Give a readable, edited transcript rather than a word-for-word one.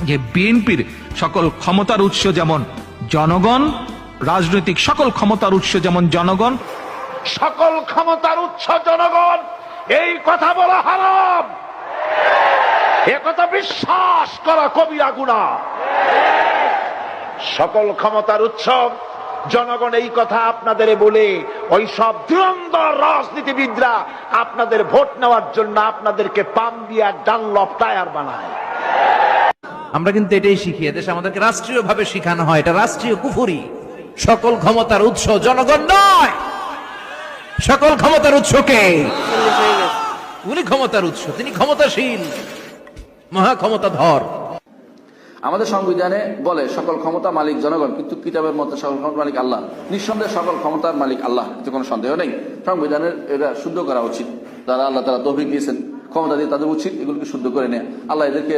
যে বিএনপির সকল ক্ষমতার উৎস যেমন জনগণ, রাজনৈতিক সকল ক্ষমতার উৎস যেমন জনগণ, সকল ক্ষমতার উৎস জনগণ, এই কথা বলা হারাম, এ কথা বিশ্বাস করা কবিরা গুনাহ। সকল ক্ষমতার উৎস জনগণ, এই কথা আপনাদের বলে ওই সব ধুরন্ধর রাজনীতিবিদরা আপনাদের ভোট নেওয়ার জন্য আপনাদেরকে পাম দিয়া ডানলপ টায়ার বানায়। আমরা কিন্তু এটাই শিখি, এদেশে আমাদেরকে রাষ্ট্রীয় ভাবে শিখানো হয়, এটা রাষ্ট্রীয় কুফরি। সকল ক্ষমতার উৎস জনগণ নয়, সকল ক্ষমতার উৎস কে? উনি ক্ষমতার উৎস, তিনি ক্ষমতাশীল, মহা ক্ষমতাধর। আমাদের সংবিধানে বলে সকল ক্ষমতা মালিক জনগণ, কিন্তু কিতাবের মধ্যে সকল ক্ষমতা মালিক আল্লাহ। নিঃসন্দেহে সকল ক্ষমতার মালিক আল্লাহ, এতে কোনো সন্দেহ নেই। সংবিধানের এটা শুদ্ধ করা উচিত, যারা আল্লাহ তাআলা তৌফিক দিয়েছেন ক্ষমতা দিয়ে, তাদের উচিত এগুলোকে শুদ্ধ করে নেয়। আল্লাহ এদেরকে